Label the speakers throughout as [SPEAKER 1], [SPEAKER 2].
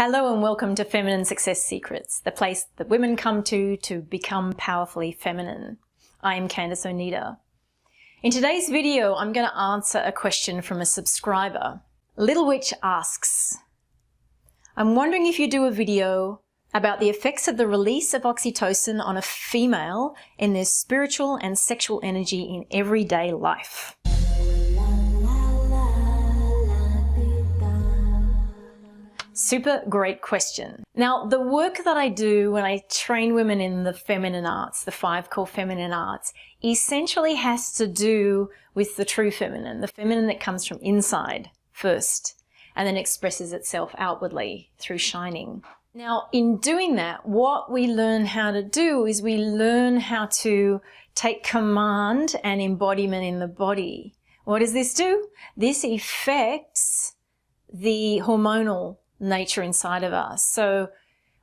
[SPEAKER 1] Hello and welcome to Feminine Success Secrets, the place that women come to become powerfully feminine. I am Candice Oneida. In today's video, I'm going to answer a question from a subscriber. Little Witch asks, I'm wondering if you do a video about the effects of the release of oxytocin on a female in their spiritual and sexual energy in everyday life. Super great question. Now, the work that I do when I train women in the feminine arts, the 5 core feminine arts, essentially has to do with the true feminine, the feminine that comes from inside first and then expresses itself outwardly through shining. Now, in doing that, what we learn how to do is we learn how to take command and embodiment in the body. What does this do? This affects the hormonal nature inside of us. So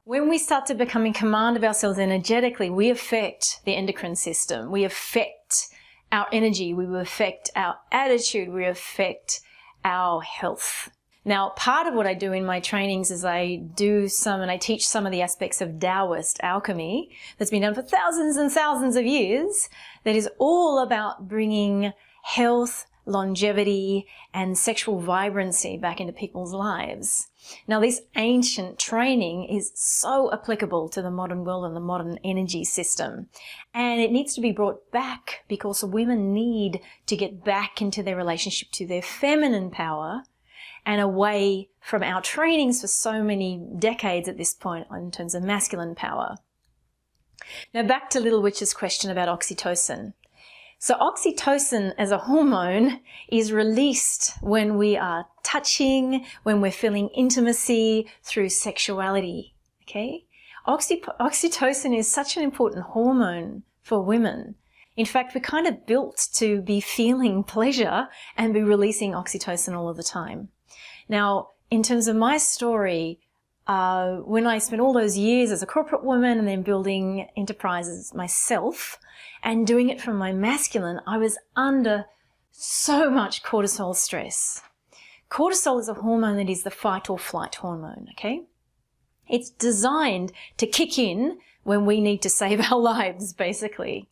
[SPEAKER 1] when we start to become in command of ourselves energetically, we affect the endocrine system, we affect our energy, we affect our attitude, we affect our health. Now, part of what I do in my trainings is I teach some of the aspects of Taoist alchemy that's been done for thousands and thousands of years, that is all about bringing health, longevity, and sexual vibrancy back into people's lives. Now, this ancient training is so applicable to the modern world and the modern energy system. And it needs to be brought back because women need to get back into their relationship to their feminine power and away from our trainings for so many decades at this point in terms of masculine power. Now, back to Little Witch's question about oxytocin. So oxytocin as a hormone is released when we are touching, when we're feeling intimacy through sexuality, okay? Oxytocin is such an important hormone for women. In fact, we're kind of built to be feeling pleasure and be releasing oxytocin all of the time. Now, in terms of my story, when I spent all those years as a corporate woman and then building enterprises myself and doing it from my masculine, I was under so much cortisol stress. Cortisol is a hormone that is the fight or flight hormone, okay? It's designed to kick in when we need to save our lives, basically.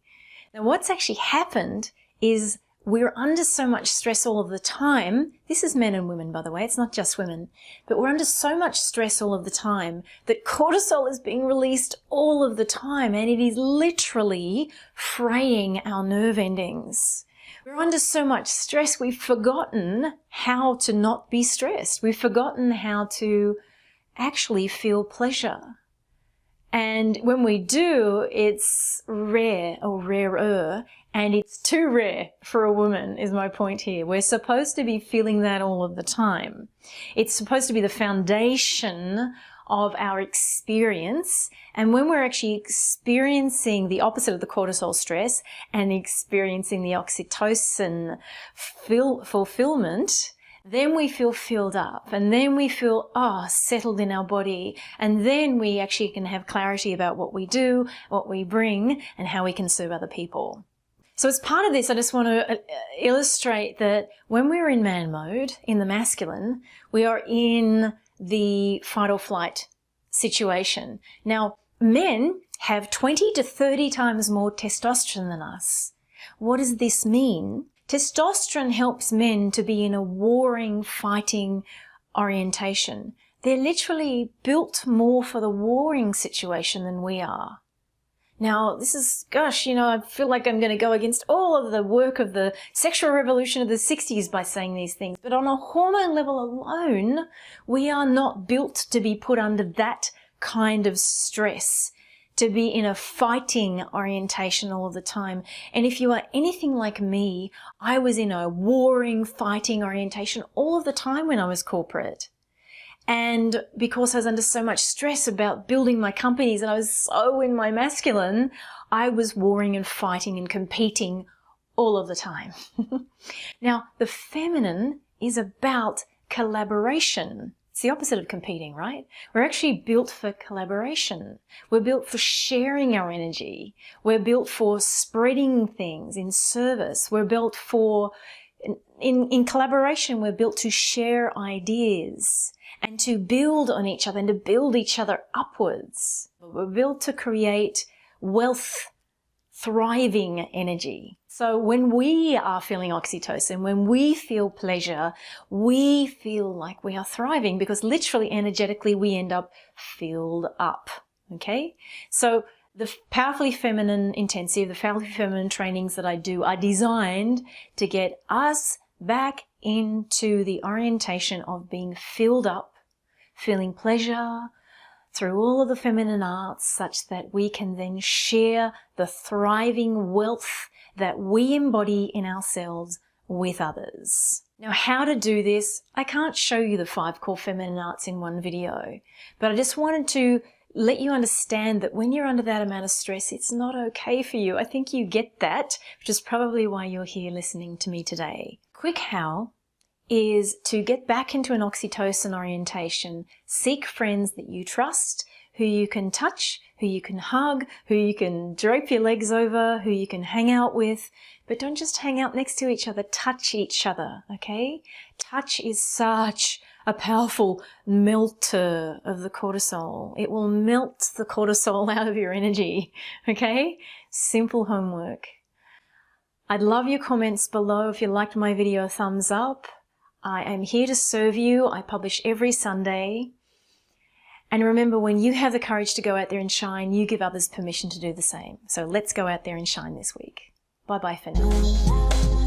[SPEAKER 1] Now, what's actually happened is we're under so much stress all of the time. This is men and women, by the way. It's not just women. But we're under so much stress all of the time that cortisol is being released all of the time, and it is literally fraying our nerve endings. We're under so much stress, we've forgotten how to not be stressed. We've forgotten how to actually feel pleasure. And when we do, it's rare or rarer, and it's too rare for a woman, is my point here. We're supposed to be feeling that all of the time. It's supposed to be the foundation of our experience. And when we're actually experiencing the opposite of the cortisol stress and experiencing the oxytocin fulfillment, then we feel filled up, and then we feel, settled in our body. And then we actually can have clarity about what we do, what we bring, and how we can serve other people. So as part of this, I just want to illustrate that when we're in man mode, in the masculine, we are in the fight or flight situation. Now, men have 20 to 30 times more testosterone than us. What does this mean? Testosterone helps men to be in a warring, fighting orientation. They're literally built more for the warring situation than we are. Now, this is, I feel like I'm going to go against all of the work of the sexual revolution of the 60s by saying these things. But on a hormone level alone, we are not built to be put under that kind of stress, to be in a fighting orientation all of the time. And if you are anything like me, I was in a warring, fighting orientation all of the time when I was corporate. And because I was under so much stress about building my companies and I was so in my masculine, I was warring and fighting and competing all of the time. Now, the feminine is about collaboration. It's the opposite of competing, right? We're actually built for collaboration. We're built for sharing our energy. We're built for spreading things in service. We're built for, in collaboration, we're built to share ideas and to build on each other and to build each other upwards. We're built to create wealth, thriving energy. So when we are feeling oxytocin, when we feel pleasure, we feel like we are thriving, because literally energetically we end up filled up. Okay? So the Powerfully Feminine Intensive, the Powerfully Feminine trainings that I do are designed to get us back into the orientation of being filled up, feeling pleasure through all of the feminine arts, such that we can then share the thriving wealth that we embody in ourselves with others. Now, how to do this, I can't show you the 5 core feminine arts in one video, but I just wanted to let you understand that when you're under that amount of stress, it's not okay for you. I think you get that, which is probably why you're here listening to me today. Quick how is to get back into an oxytocin orientation. Seek friends that you trust, who you can touch, who you can hug, who you can drape your legs over, who you can hang out with. But don't just hang out next to each other, touch each other, okay? Touch is such a powerful melter of the cortisol. It will melt the cortisol out of your energy, okay? Simple homework. I'd love your comments below. If you liked my video, thumbs up. I am here to serve you. I publish every Sunday. And remember, when you have the courage to go out there and shine, you give others permission to do the same. So let's go out there and shine this week. Bye-bye for now.